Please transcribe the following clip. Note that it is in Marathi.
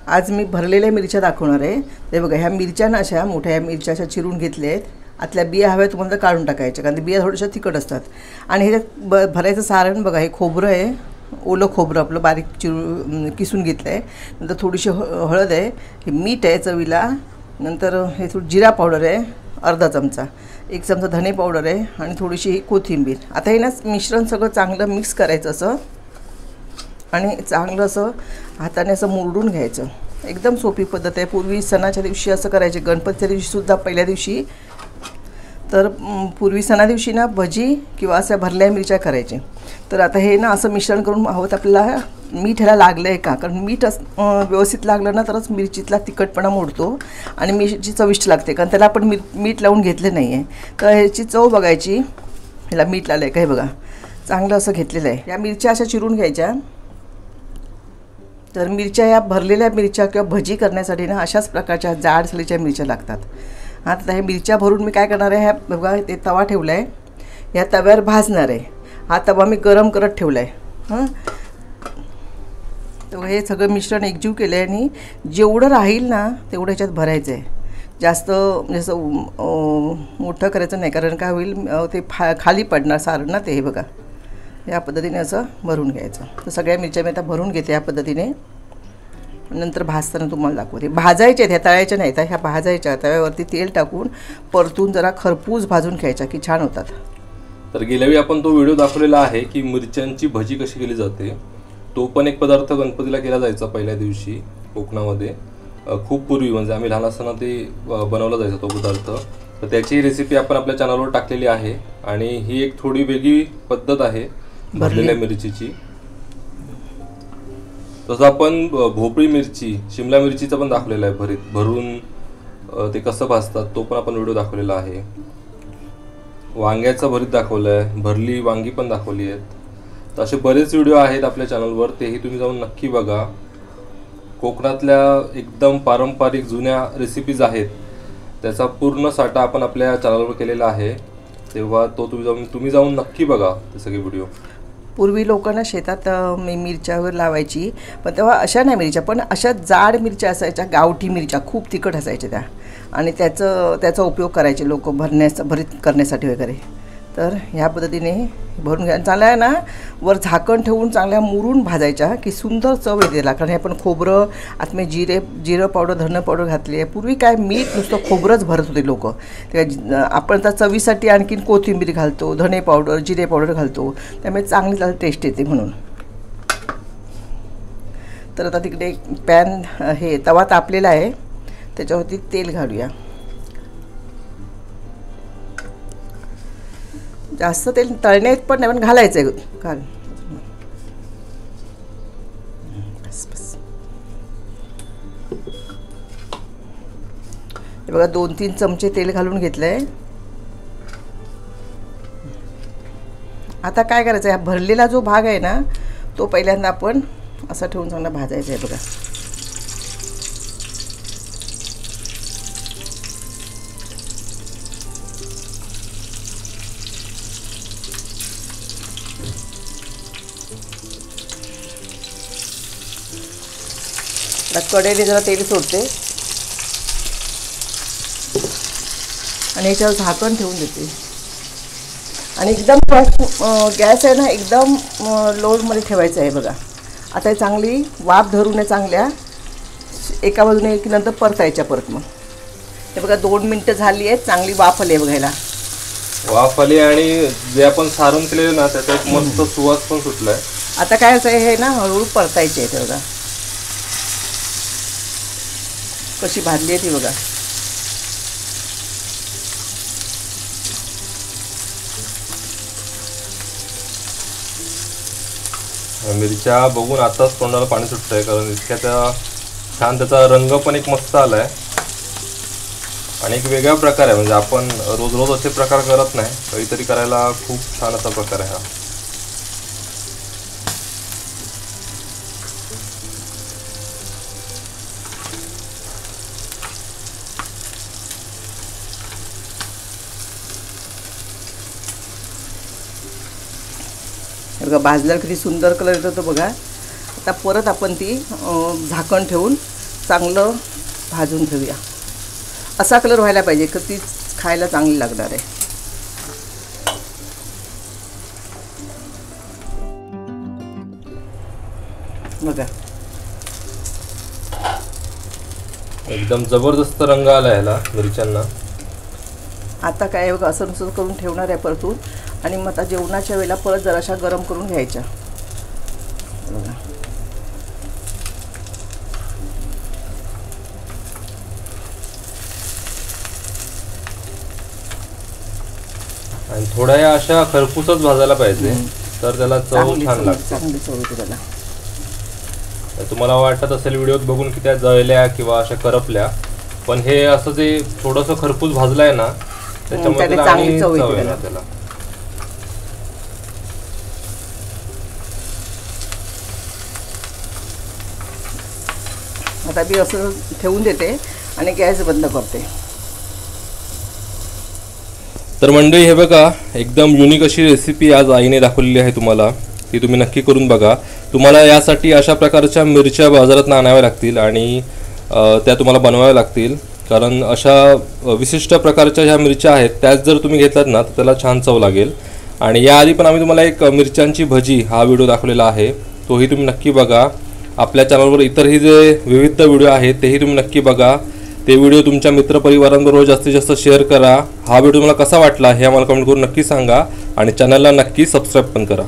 आज मी भरलेल्या मिरच्या दाखवणार आहे। ते बघा ह्या मिरच्या ना अशा मोठ्या मिरच्या अशा चिरून घेतल्या आहेत। आतल्या बिया हव्या तुम्हाला तर काढून टाकायच्या कारण बिया थोड्याशा तिखट असतात। आणि हे भरायचं सारण बघा हे खोबरं आहे, ओलं खोबरं आपलं बारीक किसून घेतलं आहे। नंतर थोडीशी हळद आहे, हे मीठ आहे चवीला, नंतर हे थोडी जिरा पावडर आहे अर्धा चमचा, 1 चमचा धने पावडर आहे आणि थोडीशी कोथिंबीर। आता हे ना मिश्रण सगळं चांगलं मिक्स करायचं असं आणि चांगलं असं हाताने असं मुरडून घ्यायचं। एकदम सोपी पद्धत आहे। पूर्वी सणाच्या दिवशी असं करायचे, गणपतीच्या दिवशी सुद्धा पहिल्या दिवशी, तर पूर्वी सणा दिवशी ना भजी किंवा अशा भरल्या मिरच्या करायचे। तर आता हे ना असं मिश्रण करून हवं तर आपल्याला मीठ ह्याला लागलं आहे का, कारण मीठ व्यवस्थित लागलं ना तरच मिरचीतला तिखटपणा मोडतो आणि मिरची चविष्ट लागते, कारण त्याला आपण मीठ लावून घेतले नाही आहे। तर ह्याची चव बघायची, ह्याला मीठ लागलं आहे का हे बघा, चांगलं असं घेतलेलं आहे। या मिरच्या अशा चिरून घ्यायच्या। तर मिरच्या या भरलेल्या मिरच्या किंवा भजी करण्यासाठी ना अशाच प्रकारच्या जाड सालीच्या मिरच्या लागतात। आता हे मिरच्या भरून मी काय करणार आहे, ह्या बघा ते तवा ठेवला आहे, ह्या तव्यावर भाजणार आहे। हा तवा मी गरम करत ठेवला आहे। तर हे सगळं मिश्रण एकजीव केलं आहे आणि जेवढं राहील ना तेवढं ह्याच्यात भरायचं आहे। जास्त जसं मोठं करायचं नाही, कारण काय होईल ते खाली पडणार सारण ना ते। हे बघा या पद्धतीने असं भरून घ्यायचं। तर सगळ्या मिरच्या मी आता भरून घेते या पद्धतीने, नंतर भाजताना तुम्हाला दाखवते। भाजायच्या ह्या तळायच्या नाहीत, ह्या भाजायच्या तव्यावरती तेल टाकून परतून जरा खरपूस भाजून घ्यायच्या की छान होतात। तर गेल्या वेळी आपण तो व्हिडिओ दाखवलेला आहे की मिरच्यांची भजी कशी केली जाते। तो पण एक पदार्थ गणपतीला केला जायचा पहिल्या दिवशी कोकणामध्ये, खूप पूर्वी, म्हणजे आम्ही लहान असताना ते बनवला जायचा तो पदार्थ। तर त्याची रेसिपी आपण आपल्या चॅनलवर टाकलेली आहे आणि ही एक थोडी वेगळी पद्धत आहे भरलेल्या मिरचीची। तसं आपण भोपळी मिरची, शिमला मिरचीचं पण दाखवलेलं आहे भरून ते कसं भाजतात, तो पण आपण व्हिडिओ दाखवलेला आहे। वांग्याचं भरीत दाखवलं आहे, भरली वांगी पण दाखवली आहेत। तर असे बरेच व्हिडिओ आहेत आपल्या चॅनलवर, तेही तुम्ही जाऊन नक्की बघा। कोकणातल्या एकदम पारंपरिक जुन्या रेसिपीज आहेत, त्याचा पूर्ण साठा आपण आपल्या चॅनलवर केलेला आहे, तेव्हा तो तुम्ही जाऊन नक्की बघा ते सगळे व्हिडिओ। पूर्वी लोकांना शेतात मिरच्यावर लावायची, पण तेव्हा अशा नाही मिरच्या, पण अशा जाड मिरच्या असायच्या, गावठी मिरच्या खूप तिखट असायच्या त्या, आणि त्याचा उपयोग करायचे लोक भरीत करण्यासाठी वगैरे। तर ह्या पद्धतीने भरून घ्या। चांगल्या आहे ना वर झाकण ठेवून चांगल्या मुरून भाजायच्या की सुंदर चव येते त्याला, कारण हे आपण खोबरं आतमे जिरं पावडर, धनं पावडर घातली आहे। पूर्वी काय मीठ नुसतं खोबरंच भरत होते लोक, आपण तर चवीसाठी आणखीन कोथिंबीर घालतो, धने पावडर, जिरे पावडर घालतो, त्यामुळे चांगली त्याला टेस्ट येते म्हणून। तर आता तिकडे पॅन हे तवा तापलेला आहे, त्याच्यावरती तेल घालूया। जास्त तेल तळण्यात पण नाही, पण घालायचं आहे, घाल बस बस। हे बघा 2-3 चमचे तेल घालून घेतलं आहे। आता काय करायचं आहे, हा भरलेला जो भाग आहे ना तो पहिल्यांदा आपण असा ठेवून चांगला भाजायचा आहे बघा। कढईने जरा तेल सोडते आणि याच्यावर झाकण ठेवून देते आणि एकदम गॅस आहे ना एकदम लोमध्ये ठेवायचं आहे बघा। आता हे चांगली वाफ धरून आहे चांगल्या एका बाजूने की नंतर परतायच्या परत। मग हे बघा 2 मिनटं झाली आहेत, चांगली वाफ आली आहे बघायला, वाफ आली आणि जे आपण सारण केलेलं ना त्याचा एक मस्त सुवास पण सुटलाय। आता काय असं हे ना हळूहळू परतायचे आहे, बघा कशी भाजली आहे ती बघा। मिरच्या बघून आताच तोंडाला पाणी सुटतंय, कारण इतक्या त्या छान, त्याचा रंग पण एक मस्त आलाय आणि एक वेगळा प्रकार आहे, म्हणजे आपण रोज रोज असे प्रकार करत नाही, काहीतरी करायला खूप छान असा प्रकार आहे हा। बघा भाजल्यावर किती सुंदर कलर येतो तो बघा। आता परत आपण ती झाकण ठेवून चांगलं भाजून घेऊया. असा कलर व्हायला पाहिजे की ती खायला चांगली लागणार आहे. बघा एकदम जबरदस्त रंग आला ह्याला मिरच्यांना. आता काय बघा असं नुसतं करून ठेवणार आहे परतून आणि मग आता जेवणाच्या वेळेला परत जराशा गरम करून घ्यायच्या. बघा आणि थोड्या या अशा खरपूसच भाजायला पाहिजे तर त्याला चव छान लागते. चांगली चव येते त्याला. तुम्हाला वाटत असेल व्हिडिओत बघून की त्या जळल्या किंवा अशा करपल्या, पण हे असं जे थोडंसं खरपूस भाजलंय ना त्याच्यामुळे त्याला चांगली चव येणार येते त्याला. आता मी असं ठेवून देते आणि गॅस बंद करते. तर मंडळी हे बघा एकदम युनिक अशी रेसिपी आज आईने दाखवलेली आहे तुम्हाला, ती तुम्ही नक्की करून बघा. तुम्हाला यासाठी अशा प्रकारच्या मिरच्या बाजारात आणाव्या लागतील आणि त्या तुम्हाला बनवाव्या लागतील, कारण अशा विशिष्ट प्रकारच्या ज्या मिरच्या आहेत त्याच जर तुम्ही घेतलात ना तर त्याला छान चव लागेल. आणि याआधी पण आम्ही तुम्हाला एक मिरच्यांची भजी हा व्हिडिओ दाखवलेला आहे, तोही तुम्ही नक्की बघा. आपल्या चॅनलवर इतरही जे विविध व्हिडिओ आहेत तेही तुम्ही नक्की बघा. ते व्हिडिओ तुमच्या मित्रपरिवारांबरोबर जास्तीत जास्त शेअर करा. हा व्हिडिओ तुम्हाला कसा वाटला हे आम्हाला कमेंट करून नक्की सांगा आणि चॅनलला नक्की सबस्क्राईब पण करा.